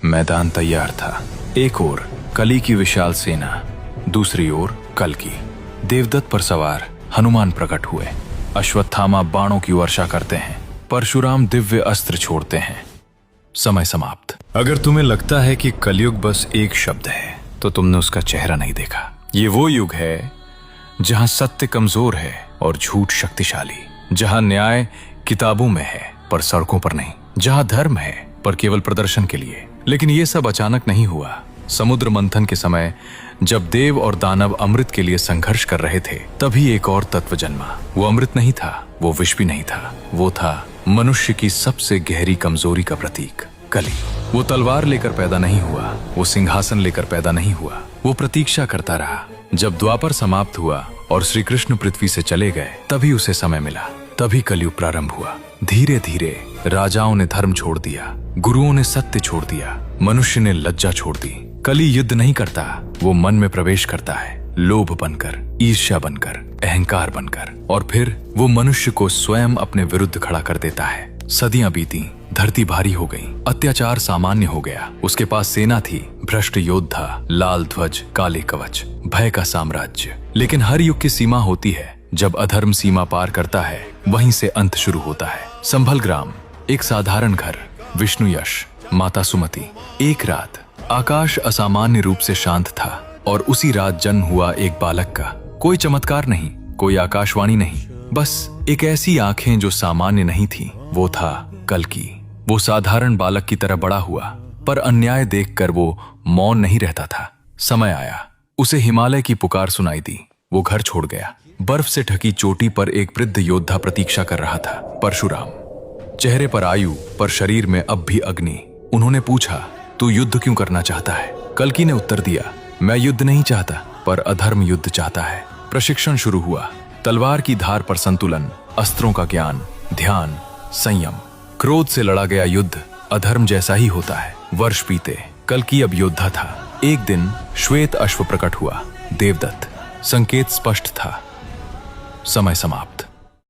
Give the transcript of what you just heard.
मैदान तैयार था। एक ओर कली की विशाल सेना, दूसरी ओर कल्कि। देवदत्त पर सवार हनुमान प्रकट हुए। अश्वत्थामा बाणों की वर्षा करते हैं, परशुराम दिव्य अस्त्र छोड़ते हैं। समय समाप्त। अगर तुम्हें लगता है कि कलयुग बस एक शब्द है तो तुमने उसका चेहरा नहीं देखा। ये वो युग है जहां सत्य कमजोर है और झूठ शक्तिशाली, जहां न्याय किताबों में है पर सड़कों पर नहीं, जहां धर्म है पर केवल प्रदर्शन के लिए। लेकिन ये सब अचानक नहीं हुआ। समुद्र मंथन के समय जब देव और दानव अमृत के लिए संघर्ष कर रहे थे, तभी एक और तत्व जन्मा। वो अमृत नहीं था, वो विष भी नहीं था, वो था मनुष्य की सबसे गहरी कमजोरी का प्रतीक, कली। वो तलवार लेकर पैदा नहीं हुआ, वो सिंहासन लेकर पैदा नहीं हुआ, वो प्रतीक्षा करता रहा। जब द्वापर समाप्त हुआ और श्री कृष्ण पृथ्वी से चले गए, तभी उसे समय मिला, तभी कलयुग प्रारंभ हुआ। धीरे धीरे राजाओं ने धर्म छोड़ दिया, गुरुओं ने सत्य छोड़ दिया, मनुष्य ने लज्जा छोड़ दी। कली युद्ध नहीं करता, वो मन में प्रवेश करता है, लोभ बनकर, ईर्ष्या बनकर, अहंकार बनकर, और फिर वो मनुष्य को स्वयं अपने विरुद्ध खड़ा कर देता है। सदियां बीती, धरती भारी हो गई, अत्याचार सामान्य हो गया। उसके पास सेना थी, भ्रष्ट योद्धा, लाल ध्वज, काले कवच, भय का साम्राज्य। लेकिन हर युग की सीमा होती है। जब अधर्म सीमा पार करता है, वहीं से अंत शुरू होता है। संभल ग्राम, एक साधारण घर, विष्णु यश, माता सुमति। एक रात आकाश असामान्य रूप से शांत था और उसी रात जन्म हुआ एक बालक का। कोई चमत्कार नहीं, कोई आकाशवाणी नहीं, बस एक ऐसी आंखें जो सामान्य नहीं थी। वो था कल्कि। वो साधारण बालक की तरह बड़ा हुआ, पर अन्याय देखकर वो मौन नहीं रहता था। समय आया, उसे हिमालय की पुकार सुनाई दी। वो घर छोड़ गया। बर्फ से ढकी चोटी पर एक वृद्ध योद्धा प्रतीक्षा कर रहा था, परशुराम। चेहरे पर आयु, पर शरीर में अब भी अग्नि। उन्होंने पूछा, तू युद्ध क्यों करना चाहता है? कल्कि ने उत्तर दिया, मैं युद्ध नहीं चाहता, पर अधर्म युद्ध चाहता है। प्रशिक्षण शुरू हुआ। तलवार की धार पर संतुलन, अस्त्रों का ज्ञान, ध्यान, संयम। क्रोध से लड़ा गया युद्ध अधर्म जैसा ही होता है। वर्ष बीते, कल्कि अब योद्धा था। एक दिन श्वेत अश्व प्रकट हुआ, देवदत्त। संकेत स्पष्ट था, समय समाप्त।